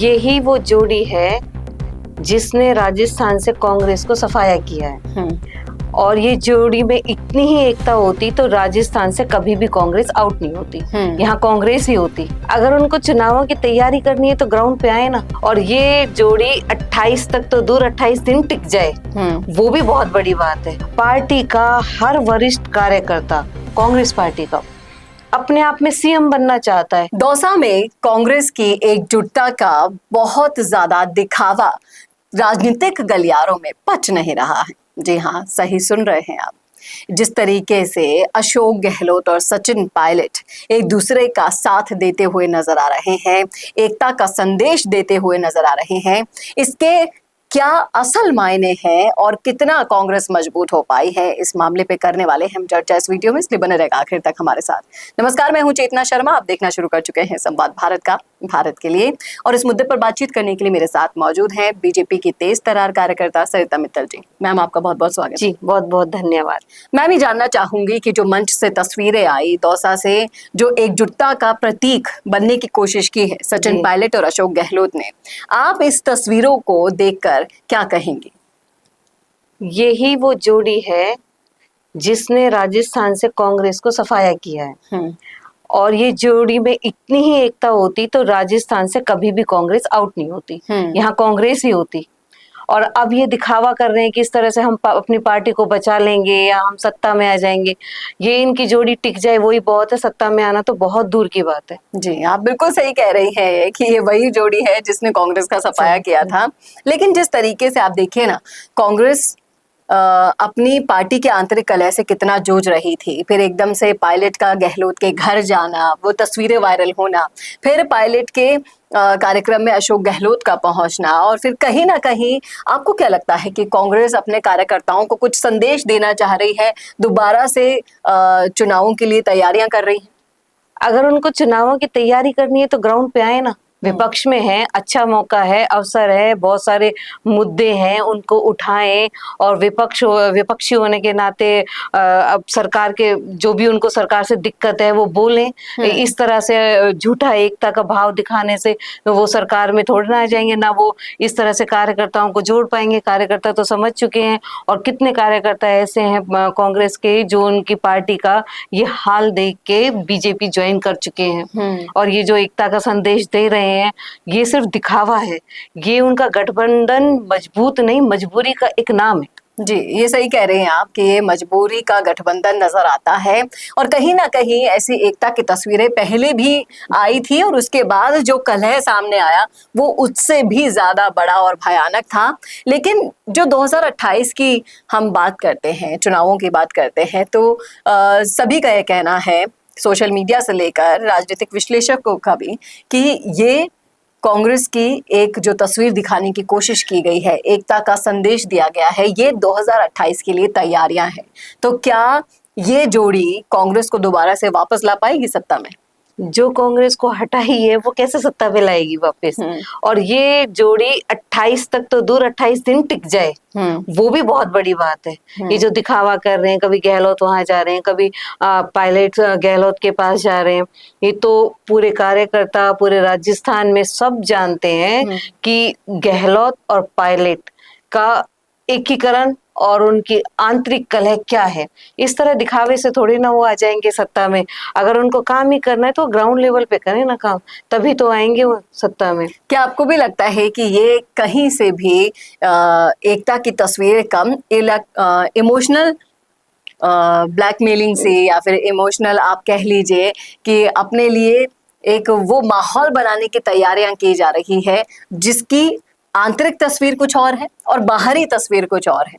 यही वो जोड़ी है जिसने राजस्थान से कांग्रेस को सफाया किया है। और ये जोड़ी में इतनी ही एकता होती तो राजस्थान से कभी भी कांग्रेस आउट नहीं होती। यहाँ कांग्रेस ही होती। अगर उनको चुनावों की तैयारी करनी है तो ग्राउंड पे आए ना। और ये जोड़ी 28 तक तो दूर 28 दिन टिक जाए, वो भी बहुत बड़ी बात है। पार्टी का हर वरिष्ठ कार्यकर्ता कांग्रेस पार्टी का अपने आप में सीएम बनना चाहता है। दौसा में कांग्रेस की एकजुटता का बहुत ज्यादा दिखावा राजनीतिक गलियारों में पच नहीं रहा है। जी हाँ, सही सुन रहे हैं आप। जिस तरीके से अशोक गहलोत और सचिन पायलट एक दूसरे का साथ देते हुए नजर आ रहे हैं, एकता का संदेश देते हुए नजर आ रहे हैं, इसके क्या असल मायने हैं और कितना कांग्रेस मजबूत हो पाई है, इस मामले पे करने वाले हम चर्चा इस वीडियो में, इसलिए बने रहेगा आखिर तक हमारे साथ। नमस्कार, मैं हूं चेतना शर्मा। आप देखना शुरू कर चुके हैं संवाद भारत का, भारत के लिए। और इस मुद्दे पर बातचीत करने के लिए मेरे साथ मौजूद हैं बीजेपी की तेज तर्रार कार्यकर्ता सरिता मित्तल जी। मैम, आपका बहुत बहुत स्वागत। जी, बहुत बहुत धन्यवाद। मैं भी जानना चाहूंगी कि जो मंच से तस्वीरें आई दौसा से, जो एकजुटता का प्रतीक बनने की कोशिश की है सचिन पायलट और अशोक गहलोत ने, आप इस तस्वीरों को देखकर क्या कहेंगी? यही वो जोड़ी है जिसने राजस्थान से कांग्रेस को सफाया किया है। और ये जोड़ी में इतनी ही एकता होती तो राजस्थान से कभी भी कांग्रेस आउट नहीं होती। यहाँ कांग्रेस ही होती। और अब ये दिखावा कर रहे हैं कि इस तरह से हम अपनी पार्टी को बचा लेंगे या हम सत्ता में आ जाएंगे। ये इनकी जोड़ी टिक जाए वही बहुत है, सत्ता में आना तो बहुत दूर की बात है। जी, आप बिल्कुल सही कह रही हैं कि ये वही जोड़ी है जिसने कांग्रेस का सफाया किया था। लेकिन जिस तरीके से आप देखिए ना, कांग्रेस अपनी पार्टी के आंतरिक कलह से कितना जूझ रही थी, फिर एकदम से पायलट का गहलोत के घर जाना, वो तस्वीरें वायरल होना, फिर पायलट के कार्यक्रम में अशोक गहलोत का पहुंचना, और फिर कहीं ना कहीं आपको क्या लगता है कि कांग्रेस अपने कार्यकर्ताओं को कुछ संदेश देना चाह रही है, दोबारा से चुनावों के लिए तैयारियां कर रही है? अगर उनको चुनावों की तैयारी करनी है तो ग्राउंड पे आए ना। विपक्ष में है, अच्छा मौका है, अवसर है, बहुत सारे मुद्दे हैं, उनको उठाएं। और विपक्षी होने के नाते अब सरकार के जो भी उनको सरकार से दिक्कत है वो बोलें। इस तरह से झूठा एकता का भाव दिखाने से वो सरकार में थोड़ी ना आ जाएंगे, ना वो इस तरह से कार्यकर्ताओं को जोड़ पाएंगे। कार्यकर्ता तो समझ चुके हैं। और कितने कार्यकर्ता ऐसे हैं कांग्रेस के जो उनकी पार्टी का ये हाल देख के बीजेपी ज्वाइन कर चुके हैं। और ये जो एकता का संदेश दे रहे हैं, ये सिर्फ दिखावा है। ये उनका गठबंधन मजबूत नहीं, मजबूरी का एक नाम है। जी, ये सही कह रहे हैं आप कि ये मजबूरी का गठबंधन नजर आता है। और कहीं ना कहीं ऐसी एकता की तस्वीरें पहले भी आई थी और उसके बाद जो कलह सामने आया वो उससे भी ज्यादा बड़ा और भयानक था। लेकिन जो 2028 की हम बात करते हैं, चुनावों की बात करते हैं, तो सभी का ये कहना है, सोशल मीडिया से लेकर राजनीतिक विश्लेषकों का भी, कि ये कांग्रेस की एक जो तस्वीर दिखाने की कोशिश की गई है, एकता का संदेश दिया गया है, ये 2028 के लिए तैयारियां हैं। तो क्या ये जोड़ी कांग्रेस को दोबारा से वापस ला पाएगी सत्ता में? जो कांग्रेस को हटाई है वो कैसे सत्ता पे लाएगी वापस? और ये जोड़ी 28 तक तो दूर 28 दिन टिक जाए, वो भी बहुत बड़ी बात है। ये जो दिखावा कर रहे हैं, कभी गहलोत वहां जा रहे हैं, कभी पायलट गहलोत के पास जा रहे हैं, ये तो पूरे कार्यकर्ता पूरे राजस्थान में सब जानते हैं कि गहलोत और पायलट का एकीकरण और उनकी आंतरिक कलह क्या है। इस तरह दिखावे से थोड़ी ना वो आ जाएंगे सत्ता में। अगर उनको काम ही करना है तो ग्राउंड लेवल पे करें ना काम, तभी तो आएंगे वो सत्ता में। क्या आपको भी लगता है कि ये कहीं से भी एकता की तस्वीरें कम इमोशनल ब्लैकमेलिंग से, या फिर इमोशनल आप कह लीजिए कि अपने लिए एक वो माहौल बनाने की तैयारियां की जा रही है जिसकी आंतरिक तस्वीर कुछ और है और बाहरी तस्वीर कुछ और है?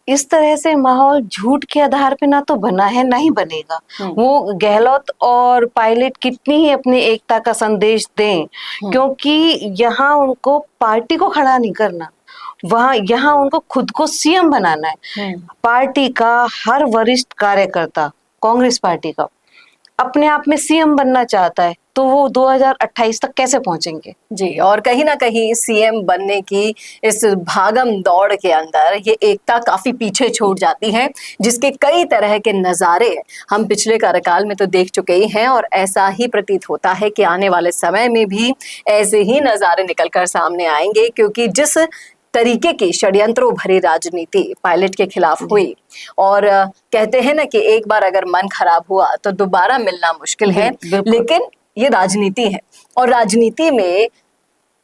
इस तरह से माहौल झूठ के आधार पे ना तो बना है ना ही बनेगा। वो गहलोत और पायलट कितनी ही अपनी एकता का संदेश दें, क्योंकि यहाँ उनको पार्टी को खड़ा नहीं करना, यहाँ उनको खुद को सीएम बनाना है। पार्टी का हर वरिष्ठ कार्यकर्ता कांग्रेस पार्टी का अपने आप में सीएम बनना चाहता है, तो तो वो 2028 तक कैसे पहुंचेंगे? जी, और कहीं ना कहीं सीएम बनने की इस भागम दौड़ के अंदर ये एकता काफी पीछे छूट जाती है, जिसके कई तरह के नज़ारे हम पिछले कार्यकाल में तो देख चुके ही हैं, और ऐसा ही प्रतीत होता है कि आने वाले समय में भी ऐसे ही नज़ारे निकलकर सामने आएंगे, क्योंकि जिस तरीके की षड्यंत्रों भरी राजनीति पायलट के खिलाफ हुई, और कहते हैं ना कि एक बार अगर मन खराब हुआ तो दोबारा मिलना मुश्किल है, बिल्कुल। लेकिन ये राजनीति है, और राजनीति में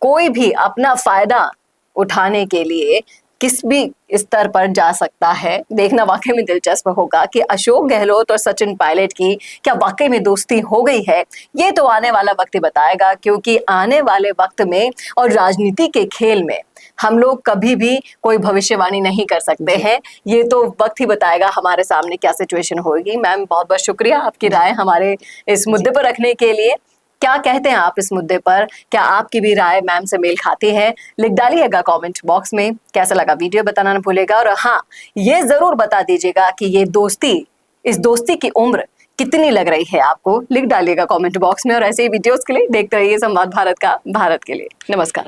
कोई भी अपना फायदा उठाने के लिए किस भी स्तर पर जा सकता है। देखना वाकई में दिलचस्प होगा कि अशोक गहलोत और सचिन पायलट की क्या वाकई में दोस्ती हो गई है। ये तो आने वाला वक्त ही बताएगा, क्योंकि आने वाले वक्त में और राजनीति के खेल में हम लोग कभी भी कोई भविष्यवाणी नहीं कर सकते हैं। ये तो वक्त ही बताएगा हमारे सामने क्या सिचुएशन होगी। मैम, बहुत बहुत शुक्रिया आपकी राय हमारे इस मुद्दे पर रखने के लिए। क्या कहते हैं आप इस मुद्दे पर? क्या आपकी भी राय मैम से मेल खाती है? लिख डालिएगा कमेंट बॉक्स में। कैसा लगा वीडियो बताना ना भूलेगा, और हाँ, ये जरूर बता दीजिएगा कि ये दोस्ती, इस दोस्ती की उम्र कितनी लग रही है आपको। लिख डालिएगा कमेंट बॉक्स में, और ऐसे ही वीडियोस के लिए देखते रहिए संवाद भारत का, भारत के लिए। नमस्कार।